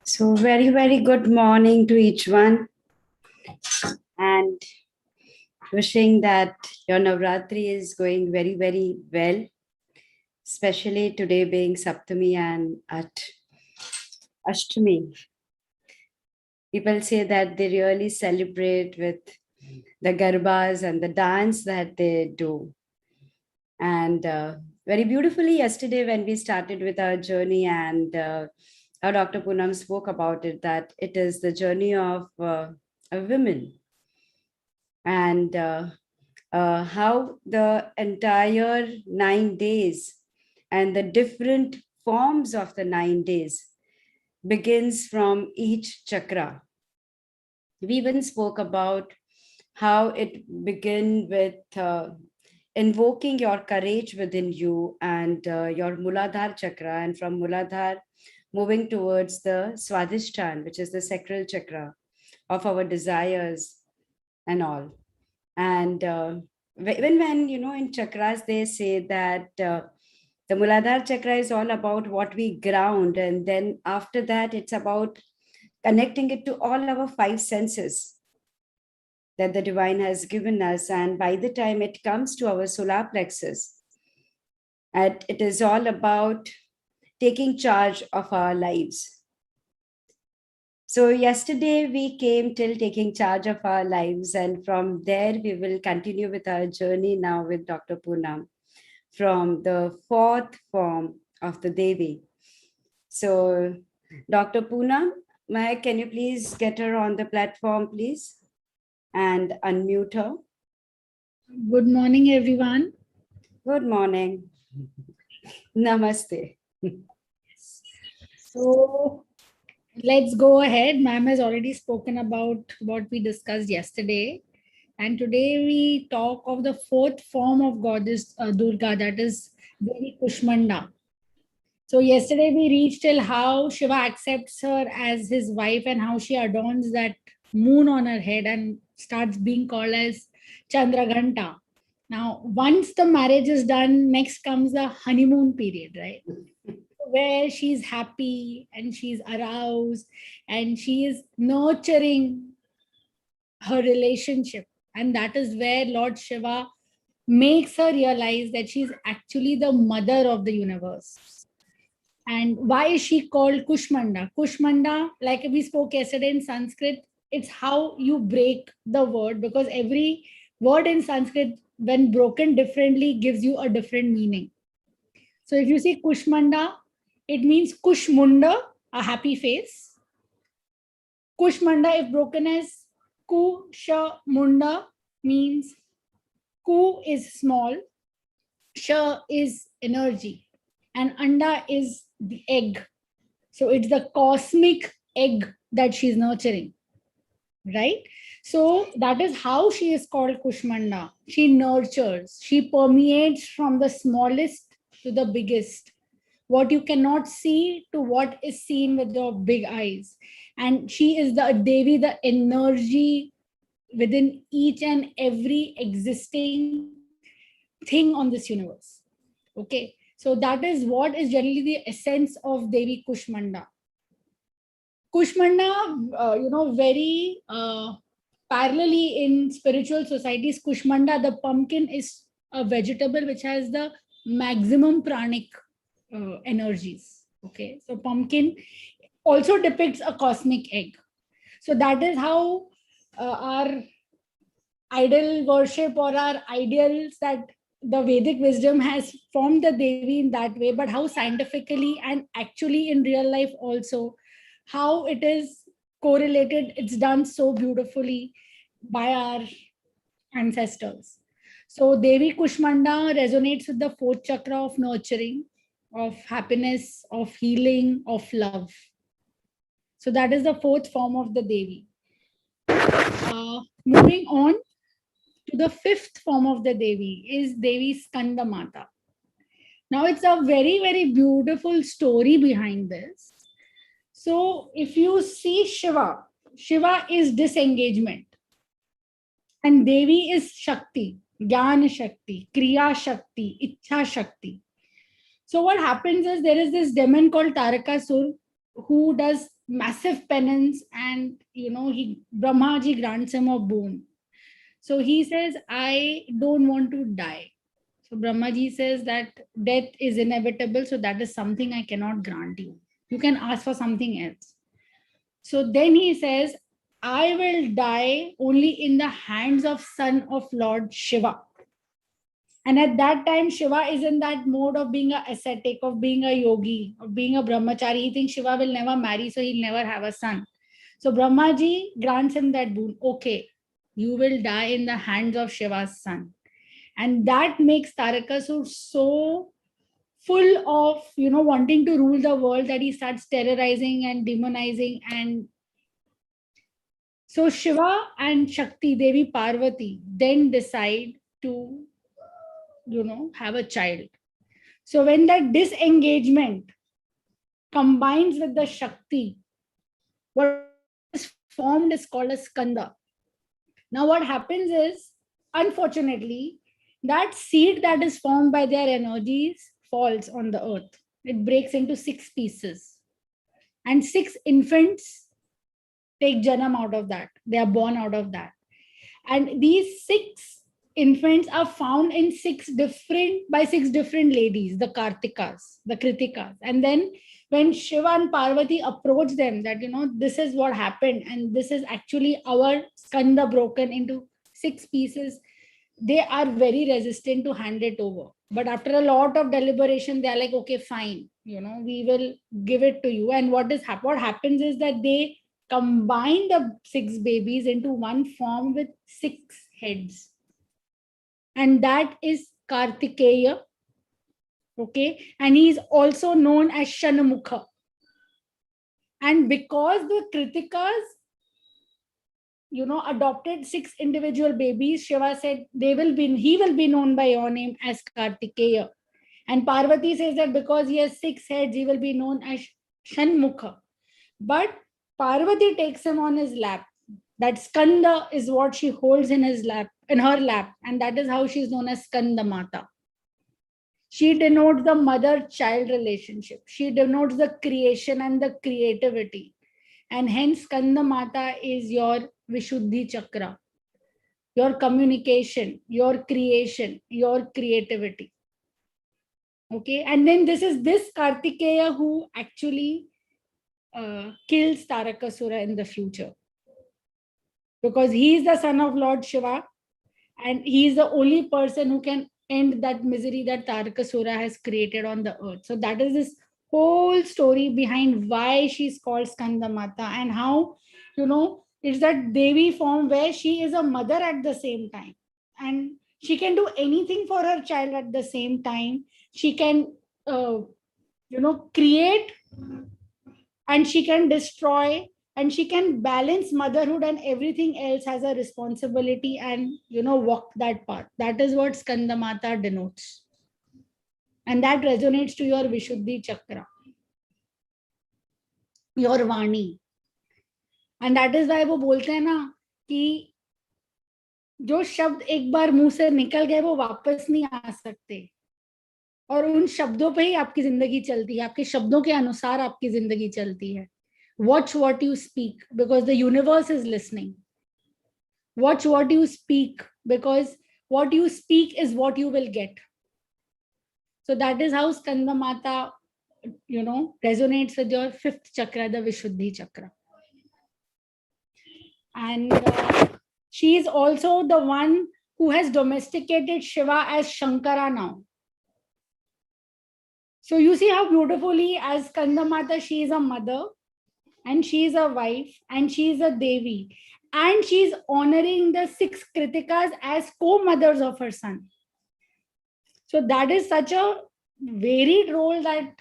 So very, very good morning to each one, and wishing that your Navratri is going very, very well, especially today being Saptami and at Ashtami. People say that they really celebrate with the garbas and the dance that they do. And very beautifully yesterday when we started with our journey, and how Dr. Poonam spoke about it, that it is the journey of a women, and how the entire 9 days and the different forms of the 9 days begins from each chakra. We even spoke about how it began with invoking your courage within you and your Muladhar chakra, and from Muladhar moving towards the Swadhisthana, which is the sacral chakra of our desires and all. And when in chakras they say that the Muladhar chakra is all about what we ground, and then after that it's about connecting it to all our five senses that the divine has given us. And by the time it comes to our solar plexus, and it is all about taking charge of our lives. So yesterday we came till taking charge of our lives, and from there we will continue with our journey now with Dr. Poonam from the fourth form of the Devi. So Dr. Poonam, can you please get her on the platform, please? And unmute her. Good morning, everyone. Good morning. Namaste. So let's go ahead. Ma'am has already spoken about what we discussed yesterday. And today we talk of the fourth form of Goddess Durga, that is Devi Kushmanda. So yesterday we reached till how Shiva accepts her as his wife and how she adorns that moon on her head and starts being called as Chandraghanta. Now, once the marriage is done, next comes the honeymoon period, right? Where she's happy and she's aroused and she is nurturing her relationship. And that is where Lord Shiva makes her realize that she's actually the mother of the universe. And why is she called Kushmanda? Kushmanda, like we spoke yesterday in Sanskrit, it's how you break the word, because every word in Sanskrit, when broken differently, gives you a different meaning. So if you see Kushmanda, it means Kushmunda, a happy face. Kushmanda, if broken as Kushamunda, means Ku is small, Sha is energy, and Anda is the egg. So it's the cosmic egg that she's nurturing, right? So that is how she is called Kushmanda. She nurtures, she permeates from the smallest to the biggest, what you cannot see to what is seen with your big eyes. And she is the Devi, the energy within each and every existing thing on this universe. Okay, so that is what is generally the essence of Devi Kushmanda. Kushmanda, very parallelly in spiritual societies, Kushmanda, the pumpkin, is a vegetable which has the maximum pranic energies. Okay, so pumpkin also depicts a cosmic egg. So that is how our idol worship or our ideals, that the Vedic wisdom has formed the Devi in that way, but how scientifically and actually in real life also, how it is correlated, it's done so beautifully by our ancestors. So Devi Kushmanda resonates with the fourth chakra of nurturing, of happiness, of healing, of love. So that is the fourth form of the Devi. Moving on to the fifth form of the Devi is Devi Skanda Mata. Now it's a very, very beautiful story behind this. So if you see Shiva, Shiva is disengagement. And Devi is Shakti, Jnana Shakti, Kriya Shakti, Ichha Shakti. So what happens is there is this demon called Tarakasur who does massive penance, and Brahmaji grants him a boon. So he says, I don't want to die. So Brahmaji says that death is inevitable, so that is something I cannot grant you. You can ask for something else. So then he says, I will die only in the hands of son of Lord Shiva. And at that time, Shiva is in that mode of being a ascetic, of being a yogi, of being a brahmachari. He thinks Shiva will never marry, so he'll never have a son. So Brahmaji grants him that boon. Okay, you will die in the hands of Shiva's son. And that makes Tarakasur so full of, wanting to rule the world that he starts terrorizing and demonizing. And so Shiva and Shakti, Devi Parvati, then decide to, have a child. So when that disengagement combines with the Shakti, what is formed is called a Skanda. Now what happens is, unfortunately, that seed that is formed by their energies falls on the earth. It breaks into 6 pieces. And 6 infants take Janam out of that. They are born out of that. And these 6 infants are found in 6 different ladies, the Kartikas, the Kritikas. And then when Shiva and Parvati approach them that, this is what happened, and this is actually our Skanda broken into 6 pieces, they are very resistant to hand it over. But after a lot of deliberation, they are like, okay, fine, we will give it to you. And what happens is that they combine the 6 babies into one form with 6 heads. And that is Kartikeya. Okay. And he is also known as Shanmukha. And because the Kritikas, adopted 6 individual babies, Shiva said he will be known by your name as Kartikeya. And Parvati says that because he has 6 heads, he will be known as Shanmukha. But Parvati takes him on his lap. That Skanda is what she holds in her lap. And that is how she is known as Skanda Mata. She denotes the mother-child relationship. She denotes the creation and the creativity. And hence Skanda Mata is your Vishuddhi Chakra, your communication, your creation, your creativity. Okay. And then this Kartikeya who actually kills Tarakasura in the future. Because he is the son of Lord Shiva, and he is the only person who can end that misery that Tarakasura has created on the earth. So that is this whole story behind why she's called Skanda Mata, and how, it's that Devi form where she is a mother at the same time. And she can do anything for her child at the same time. She can, create, and she can destroy, and she can balance motherhood and everything else, has a responsibility and, walk that path. That is what Skanda Mata denotes. And that resonates to your Vishuddhi Chakra, your Vani. And that is why वो बोलते हैं ना कि जो शब्द एक बार मुंह से निकल गए वो वापस नहीं आ सकते, और उन शब्दों पे ही आपकी जिंदगी चलती है, आपके शब्दों के अनुसार आपकी जिंदगी चलती है. Watch what you speak, because the universe is listening. Watch what you speak, because what you speak is what you will get. So that is how Skanda Mata, resonates with your 5th chakra, the Vishuddhi Chakra. And she is also the one who has domesticated Shiva as Shankara now. So you see how beautifully, as Skanda Mata, she is a mother, and she is a wife, and she is a Devi, and she is honoring the 6 Kritikas as co-mothers of her son. So that is such a varied role that,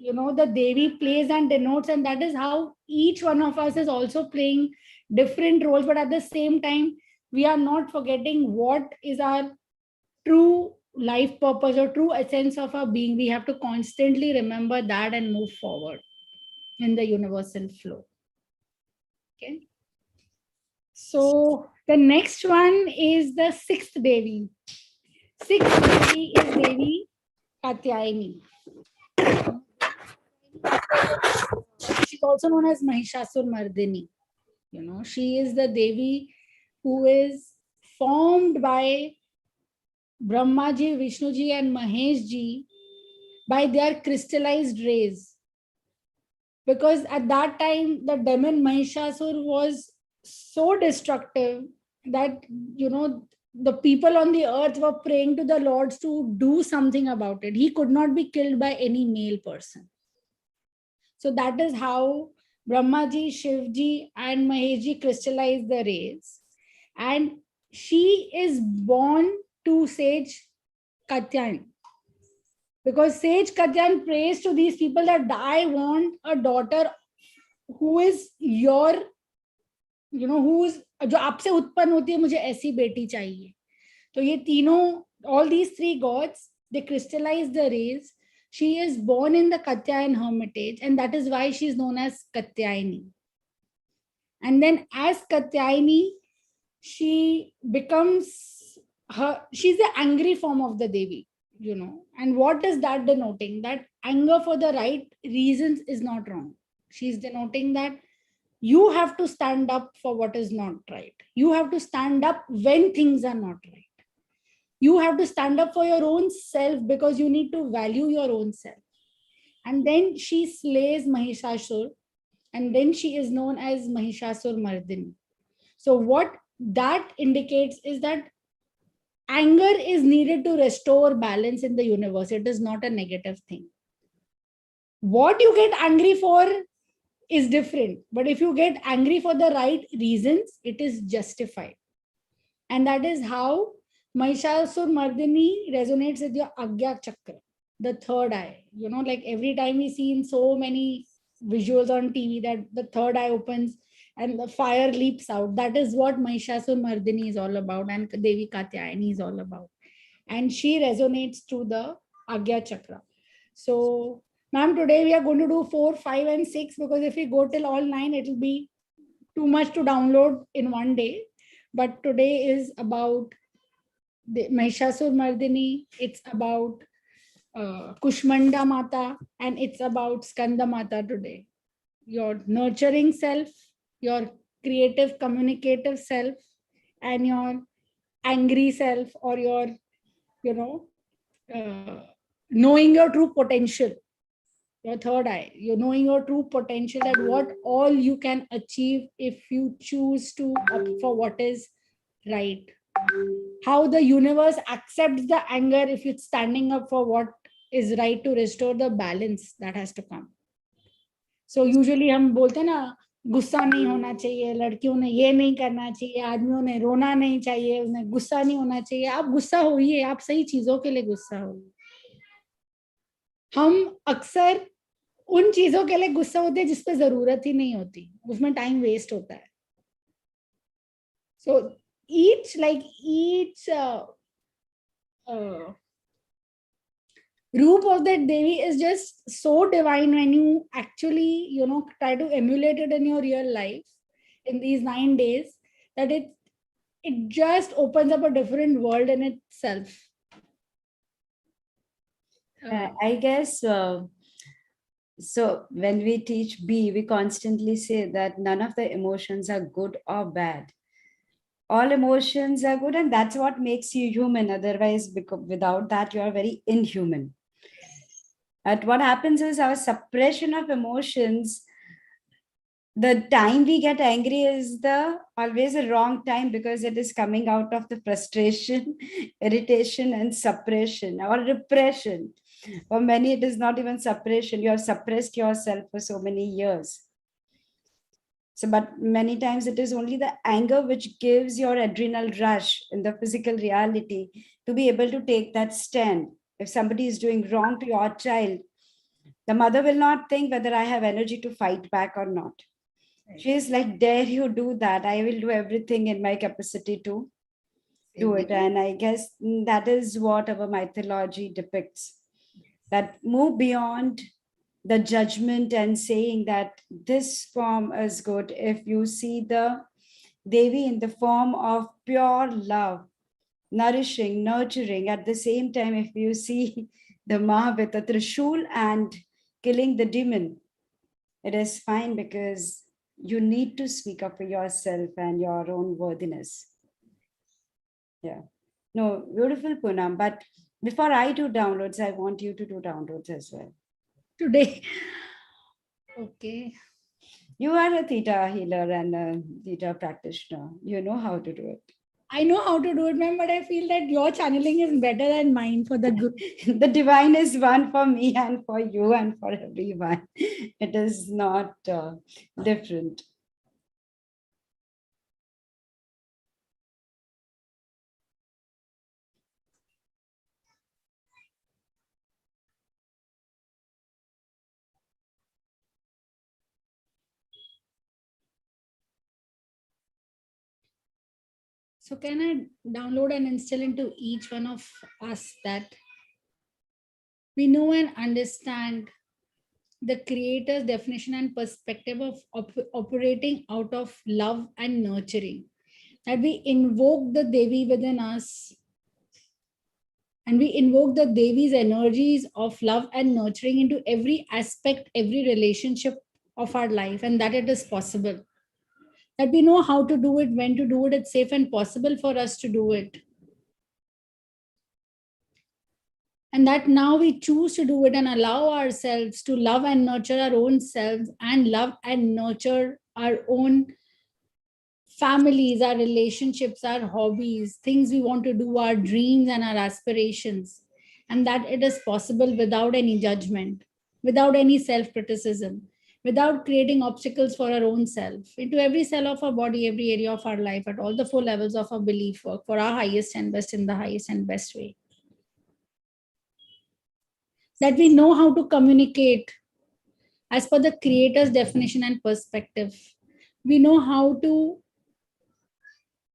the Devi plays and denotes, and that is how each one of us is also playing different roles, but at the same time, we are not forgetting what is our true life purpose or true essence of our being. We have to constantly remember that and move forward in the universal flow. Okay. So the next one is the 6th Devi. 6th Devi is Devi Katyayani. She's also known as Mahishasura Mardini. She is the Devi who is formed by Brahmaji, Vishnuji, and Maheshji by their crystallized rays. Because at that time, the demon Mahishasur was so destructive that, the people on the earth were praying to the lords to do something about it. He could not be killed by any male person. So that is how Brahmaji, Shivji, and Maheshji crystallized the rays. And she is born to sage Katyayani. Because sage Katyayani prays to these people that I want a daughter who is your, who's जो आपसे उत्पन्न होती है, मुझे ऐसी बेटी चाहिए. तो ये तीनों, all these three gods, they crystallize the rays. She is born in the Katyayani hermitage, and that is why she is known as Katyayani. And then as Katyayani, she becomes she's the angry form of the Devi, And what is that denoting? That anger for the right reasons is not wrong. She's denoting that you have to stand up for what is not right. You have to stand up when things are not right. You have to stand up for your own self because you need to value your own self. And then she slays Mahishasur, and then she is known as Mahishasur Mardini. So what that indicates is that anger is needed to restore balance in the universe. It is not a negative thing. What you get angry for is different, but if you get angry for the right reasons, it is justified. And that is how Mahishasur Mardini resonates with your Agya Chakra, the third eye. Like every time we see in so many visuals on TV that the third eye opens and the fire leaps out. That is what Mahishasur Mardini is all about, and Devi Katyayani is all about. And she resonates to the Agya Chakra. So, ma'am, today we are going to do 4, 5, and 6 because if we go till all 9, it will be too much to download in one day. But today is about the Mahishasur Mardini, it's about Kushmanda Mata, and it's about Skanda Mata today. Your nurturing self, your creative, communicative self, and your angry self, or your, knowing your true potential. Your third eye, you're knowing your true potential, that what all you can achieve if you choose to opt for what is right. How the universe accepts the anger if it's standing up for what is right to restore the balance that has to come. So usually हम बोलते हैं ना, गुस्सा नहीं होना चाहिए, लड़कियों ने ये नहीं करना चाहिए, आदमियों ने रोना नहीं चाहिए, उन्हें गुस्सा नहीं होना चाहिए. आप गुस्सा होइए, आप सही चीजों के लिए गुस्सा होइए. हम अक्सर उन चीजों के लिए गुस्सा होते हैं जिस पे जरूरत ही नहीं होती, उसमें टाइम वेस्ट होता है. So each roop of that Devi is just so divine when you actually, try to emulate it in your real life in these 9 days, that it just opens up a different world in itself. I guess, so when we teach B, we constantly say that none of the emotions are good or bad. All emotions are good, and that's what makes you human. Otherwise, because without that, you are very inhuman. But what happens is our suppression of emotions, the time we get angry is always a wrong time, because it is coming out of the frustration, irritation, and suppression or repression. For many, it is not even suppression. You have suppressed yourself for so many years. So, but many times it is only the anger which gives your adrenal rush in the physical reality to be able to take that stand. If somebody is doing wrong to your child, the mother will not think whether I have energy to fight back or not. She is like, dare you do that? I will do everything in my capacity to do it. And I guess that is what our mythology depicts. That move beyond the judgment and saying that this form is good. If you see the Devi in the form of pure love, nourishing, nurturing, at the same time, if you see the Ma with a trishul and killing the demon, it is fine because you need to speak up for yourself and your own worthiness. Yeah. No, beautiful Poonam. But before I do downloads, I want you to do downloads as well. Today. Okay. You are a Theta healer and a Theta practitioner. You know how to do it. I know how to do it, ma'am, but I feel that your channeling is better than mine for the good. The divine is one for me and for you and for everyone. It is not different. So can I download and instill into each one of us that we know and understand the creator's definition and perspective of operating out of love and nurturing. That we invoke the Devi within us and we invoke the Devi's energies of love and nurturing into every aspect, every relationship of our life, and that it is possible. That we know how to do it, when to do it, it's safe and possible for us to do it. And that now we choose to do it and allow ourselves to love and nurture our own selves and love and nurture our own families, our relationships, our hobbies, things we want to do, our dreams and our aspirations. And that it is possible without any judgment, without any self criticism, without creating obstacles for our own self, into every cell of our body, every area of our life, at all the four levels of our belief work for our highest and best in the highest and best way. That we know how to communicate as per the creator's definition and perspective. We know how to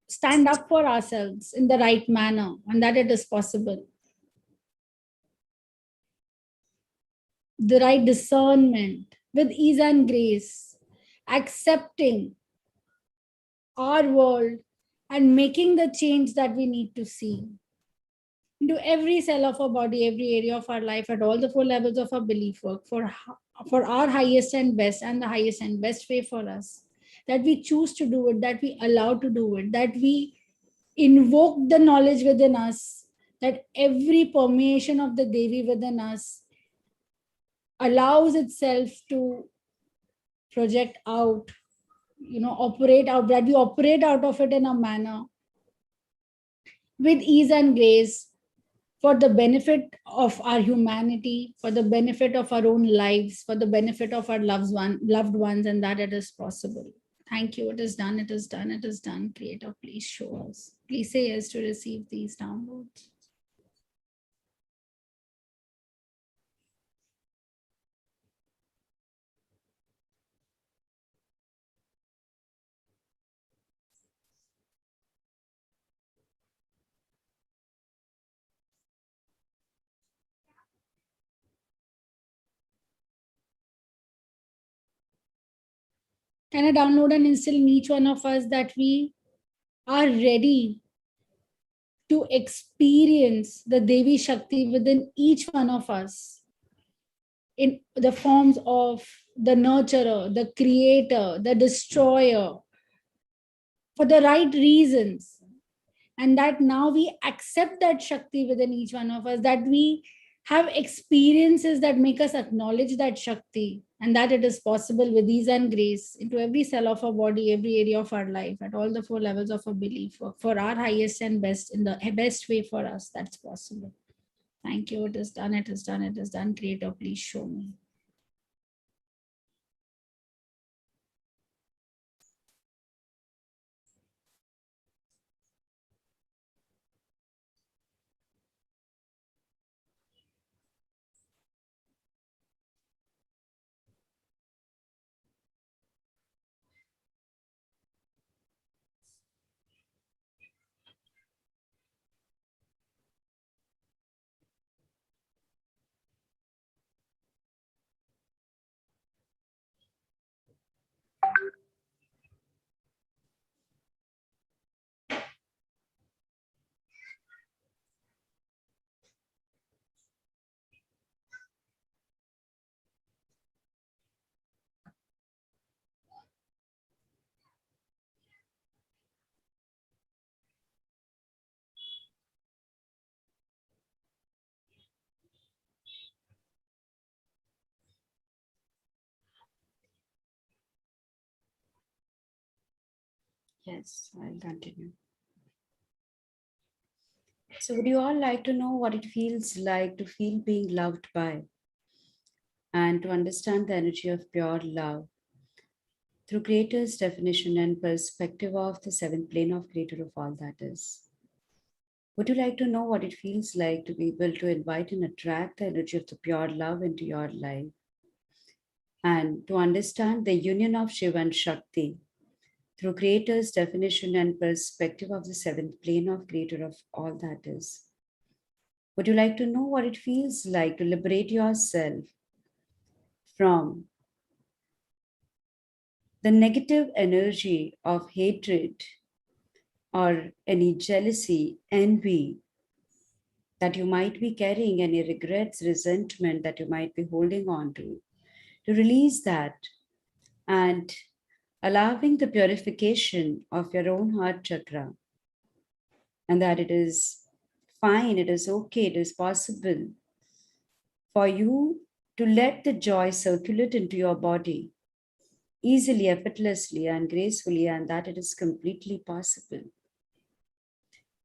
stand up for ourselves in the right manner and that it is possible. The right discernment with ease and grace, accepting our world and making the change that we need to see into every cell of our body, every area of our life, at all the four levels of our belief work for our highest and best and the highest and best way for us. That we choose to do it, that we allow to do it, that we invoke the knowledge within us, that every permeation of the Devi within us allows itself to project out, operate out, that we operate out of it in a manner with ease and grace for the benefit of our humanity, for the benefit of our own lives, for the benefit of our loved ones, and that it is possible. Thank you. It is done. It is done. It is done. Creator, please show us. Please say yes to receive these downloads. Can I download and instill in each one of us that we are ready to experience the Devi Shakti within each one of us in the forms of the nurturer, the creator, the destroyer, for the right reasons. And that now we accept that Shakti within each one of us, that we have experiences that make us acknowledge that Shakti, and that it is possible with ease and grace into every cell of our body, every area of our life, at all the four levels of our belief work, for our highest and best, in the best way for us. That's possible. Thank you. It is done. It is done. It is done. Creator, please show me. Yes, I'll continue. So would you all like to know what it feels like to feel being loved by and to understand the energy of pure love through Creator's definition and perspective of the seventh plane of Creator of all that is? Would you like to know what it feels like to be able to invite and attract the energy of the pure love into your life and to understand the union of Shiva and Shakti through Creator's definition and perspective of the seventh plane of Creator of all that is? Would you like to know what it feels like to liberate yourself from the negative energy of hatred or any jealousy, envy that you might be carrying, any regrets, resentment that you might be holding on to release that and allowing the purification of your own heart chakra, and that it is fine, it is okay, it is possible for you to let the joy circulate into your body easily, effortlessly, and gracefully, and that it is completely possible.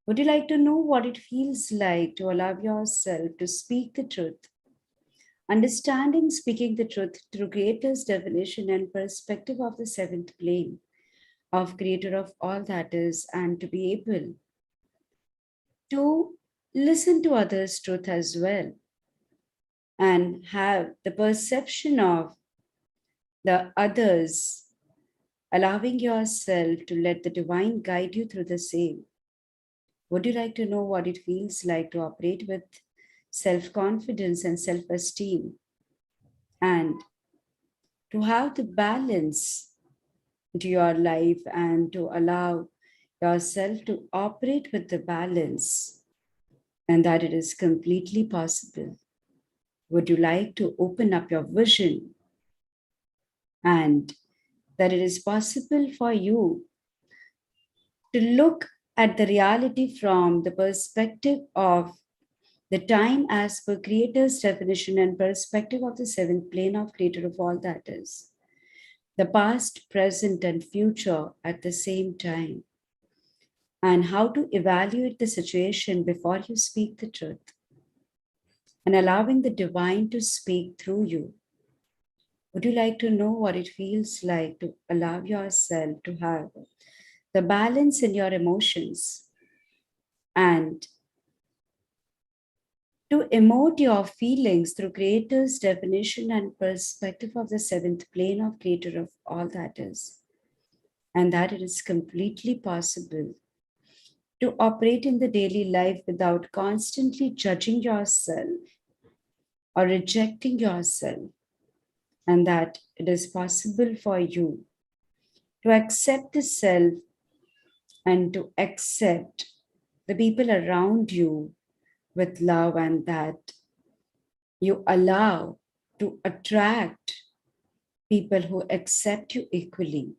Would you like to know what it feels like to allow yourself to speak the truth? Understanding speaking the truth through Creator's definition and perspective of the seventh plane of Creator of all that is, and to be able to listen to others' truth as well and have the perception of the others, allowing yourself to let the divine guide you through the same. Would you like to know what it feels like to operate with self confidence and self esteem and to have the balance into your life and to allow yourself to operate with the balance and that it is completely possible? Would you like to open up your vision and that it is possible for you to look at the reality from the perspective of the time as per Creator's definition and perspective of the seventh plane of Creator of all that is, the past, present, and future at the same time, and how to evaluate the situation before you speak the truth, and allowing the divine to speak through you? Would you like to know what it feels like to allow yourself to have the balance in your emotions and to emote your feelings through Creator's definition and perspective of the seventh plane of Creator of all that is, and that it is completely possible to operate in the daily life without constantly judging yourself or rejecting yourself, and that it is possible for you to accept the self and to accept the people around you with love, and that you allow to attract people who accept you equally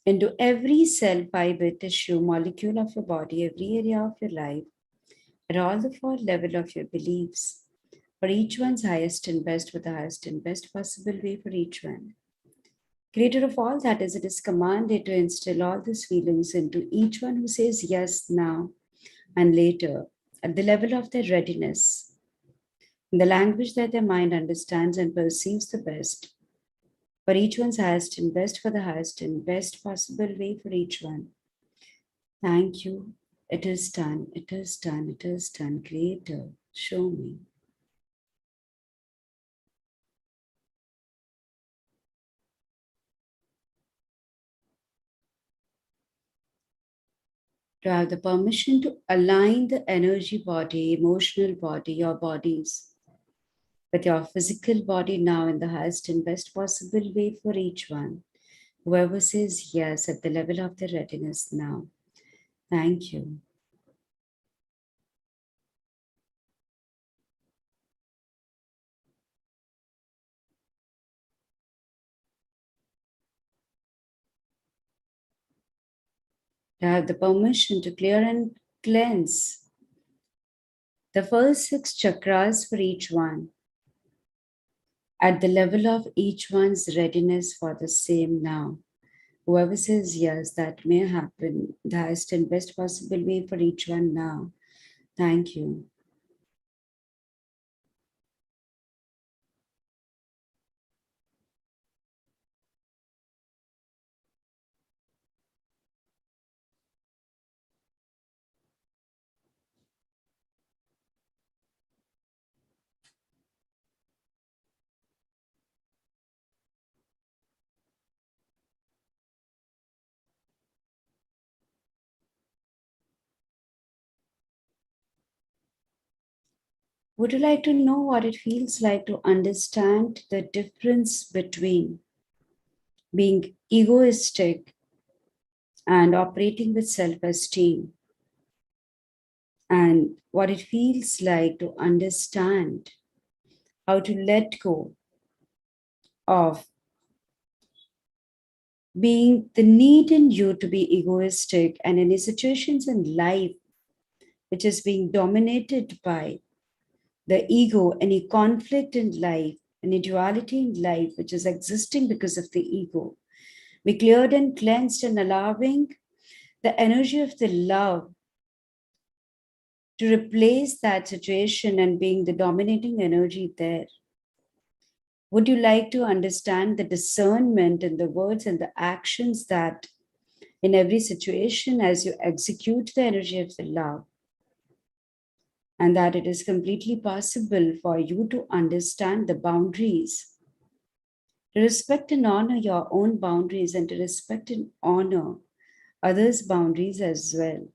into every cell, fiber, tissue, molecule of your body, every area of your life, at all the four level of your beliefs, for each one's highest and best, with the highest and best possible way for each one. Creator of all that is, it is commanded to instill all these feelings into each one who says yes now and later at the level of their readiness, in the language that their mind understands and perceives the best, for each one's highest and best, for the highest and best possible way for each one. Thank you. It is done. It is done. It is done. Creator, show me. To have the permission to align the energy body, emotional body, your bodies with your physical body now in the highest and best possible way for each one. Whoever says yes at the level of their readiness now. Thank you. To have the permission to clear and cleanse the first 6 chakras for each one at the level of each one's readiness for the same now. Whoever says yes, that may happen the highest and best possible way for each one now. Thank you. Would you like to know what it feels like to understand the difference between being egoistic and operating with self-esteem, and what it feels like to understand how to let go of being the need in you to be egoistic, and any situations in life which is being dominated by the ego, any conflict in life, any duality in life which is existing because of the ego, be cleared and cleansed, and allowing the energy of the love to replace that situation and being the dominating energy there. Would you like to understand the discernment in the words and the actions that in every situation as you execute the energy of the love, and that it is completely possible for you to understand the boundaries, to respect and honor your own boundaries, and to respect and honor others' boundaries as well,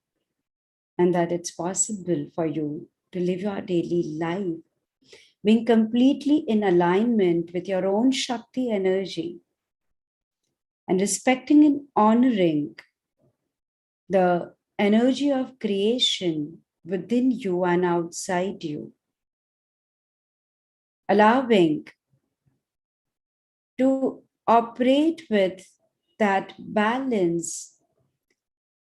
and that it's possible for you to live your daily life being completely in alignment with your own Shakti energy and respecting and honoring the energy of creation within you and outside you, allowing to operate with that balance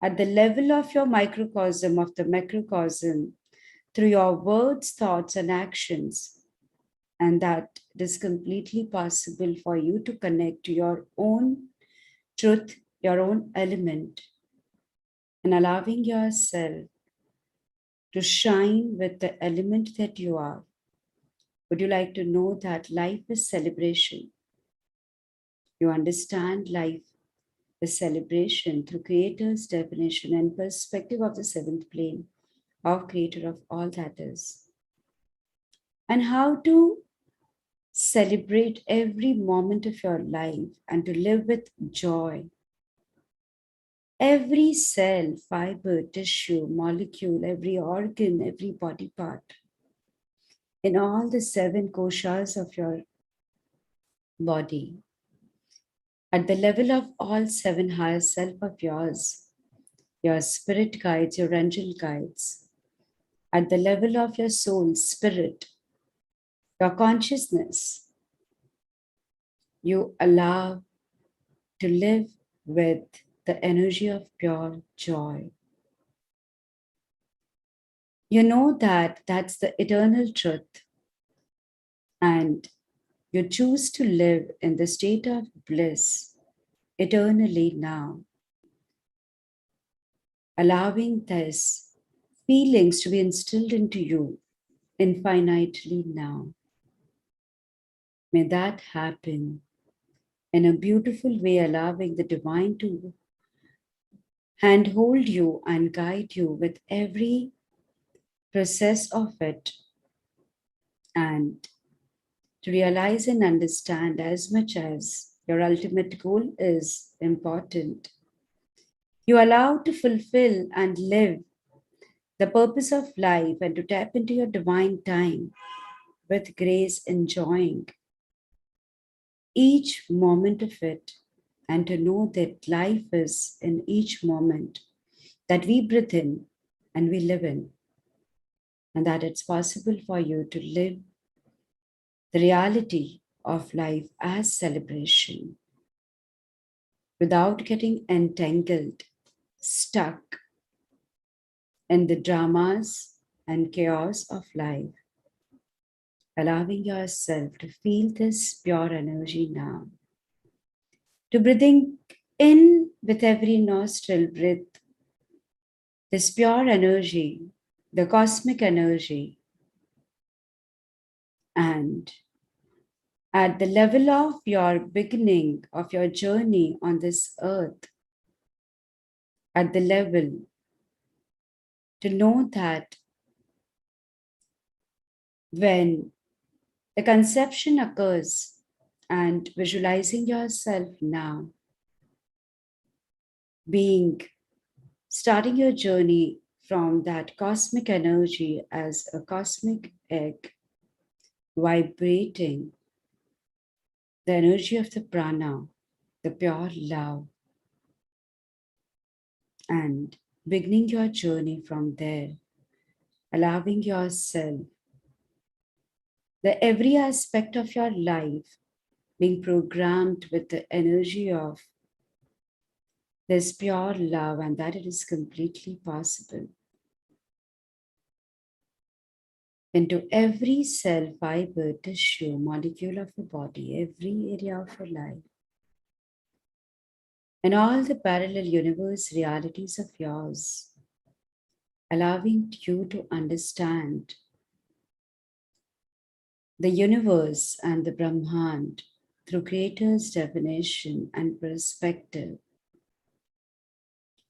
at the level of your microcosm, of the macrocosm, through your words, thoughts, and actions. And that it is completely possible for you to connect to your own truth, your own element, and allowing yourself to shine with the element that you are. Would you like to know that life is celebration? You understand life is celebration through Creator's definition and perspective of the seventh plane of Creator of all that is. And how to celebrate every moment of your life and to live with joy. Every cell, fiber, tissue, molecule, every organ, every body part, in all the seven koshas of your body, at the level of all seven higher self of yours, your spirit guides, your angel guides, at the level of your soul, spirit, your consciousness, you allow to live with the energy of pure joy. You know that that's the eternal truth, and you choose to live in the state of bliss eternally now, allowing these feelings to be instilled into you infinitely now. May that happen in a beautiful way, allowing the divine to handhold you and guide you with every process of it, and to realize and understand as much as your ultimate goal is important. You allow to fulfill and live the purpose of life and to tap into your divine time with grace, enjoying each moment of it, and to know that life is in each moment that we breathe in and we live in, and that it's possible for you to live the reality of life as celebration without getting entangled, stuck in the dramas and chaos of life, allowing yourself to feel this pure energy now, to breathing in with every nostril breath, this pure energy, the cosmic energy, and at the level of your beginning of your journey on this earth, at the level to know that when the conception occurs and visualizing yourself now, being starting your journey from that cosmic energy as a cosmic egg, vibrating the energy of the prana, the pure love, and beginning your journey from there, allowing yourself the every aspect of your life being programmed with the energy of this pure love, and that it is completely possible. Into every cell, fiber, tissue, molecule of your body, every area of your life, and all the parallel universe realities of yours, allowing you to understand the universe and the Brahmand through Creator's definition and perspective,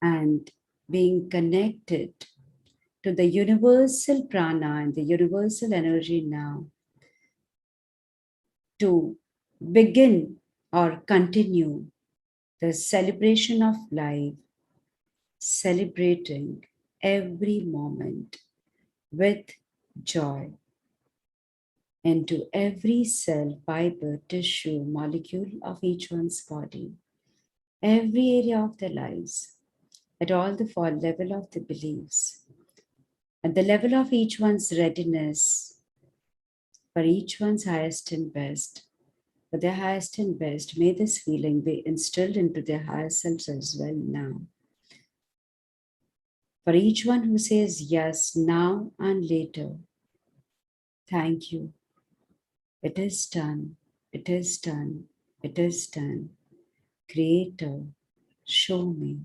and being connected to the universal prana and the universal energy now to begin or continue the celebration of life, celebrating every moment with joy into every cell, fiber, tissue, molecule of each one's body, every area of their lives, at all the four level of the beliefs, at the level of each one's readiness for each one's highest and best. For their highest and best, may this feeling be instilled into their higher selves as well now. For each one who says yes now and later, thank you. It is done. It is done. It is done. Creator, show me.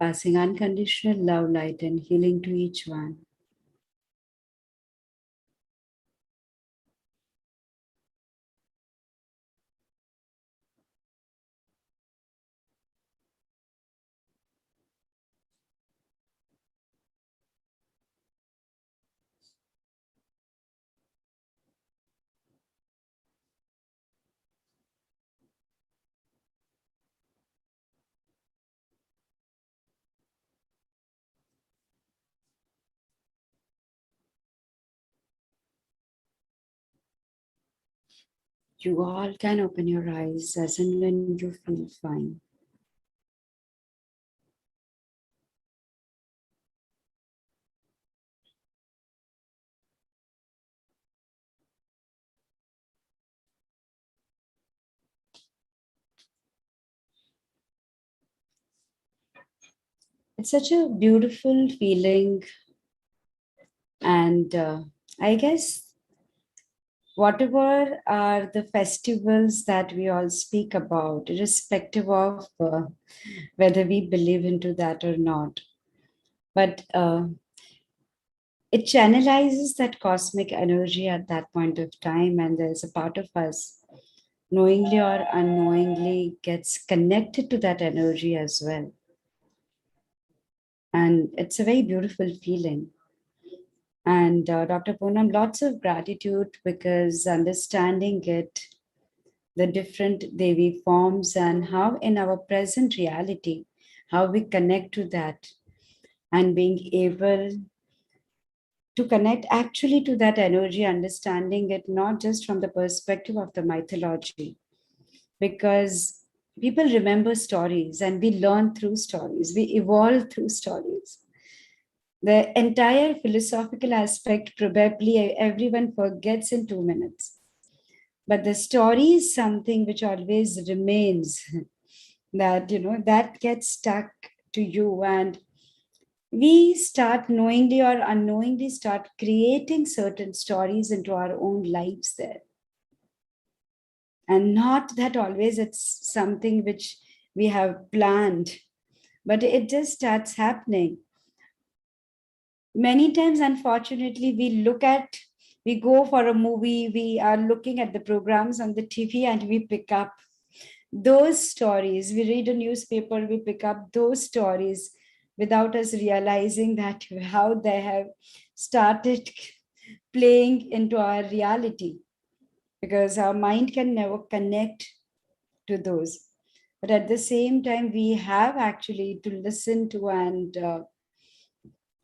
Passing unconditional love, light, and healing to each one. You all can open your eyes as and when you feel fine. It's such a beautiful feeling, and I guess whatever are the festivals that we all speak about, irrespective of whether we believe into that or not, but it channelizes that cosmic energy at that point of time, and there's a part of us, knowingly or unknowingly, gets connected to that energy as well. And it's a very beautiful feeling. And Dr. Poonam, lots of gratitude because understanding it, the different Devi forms, and how in our present reality, how we connect to that, and being able to connect actually to that energy, understanding it not just from the perspective of the mythology, because people remember stories and we learn through stories, we evolve through stories. The entire philosophical aspect, probably everyone forgets in 2 minutes. But the story is something which always remains, that, that gets stuck to you. And we start knowingly or unknowingly start creating certain stories into our own lives there. And not that always it's something which we have planned, but it just starts happening. Many times, unfortunately, we go for a movie, we are looking at the programs on the TV, and we pick up those stories. We read a newspaper, we pick up those stories without us realizing that how they have started playing into our reality, because our mind can never connect to those. But at the same time, we have actually to listen to and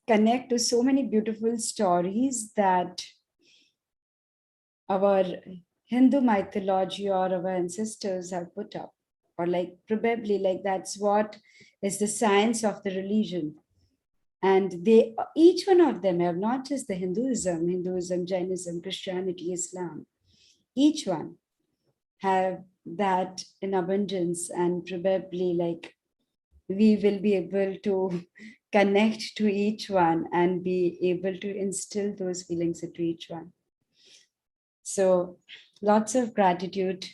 connect to so many beautiful stories that our Hindu mythology or our ancestors have put up, or like probably like that's what is the science of the religion. And they, each one of them have not just the Hinduism, Jainism, Christianity, Islam, each one have that in abundance, and probably like we will be able to connect to each one and be able to instill those feelings into each one. So lots of gratitude,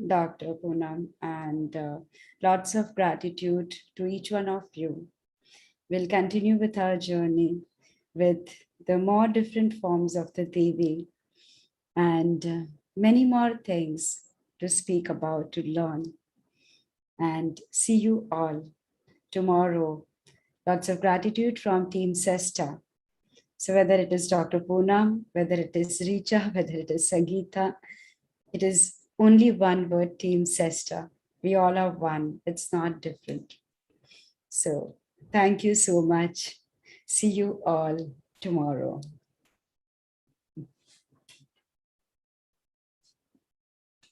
Dr. Poonam, and lots of gratitude to each one of you. We'll continue with our journey with the more different forms of the Devi, and many more things to speak about, to learn. And see you all tomorrow. Lots of gratitude from Team Cesta. So whether it is Dr. Poonam, whether it is Richa, whether it is Sangeeta, it is only one word, Team Cesta. We all are one. It's not different. So thank you so much. See you all tomorrow.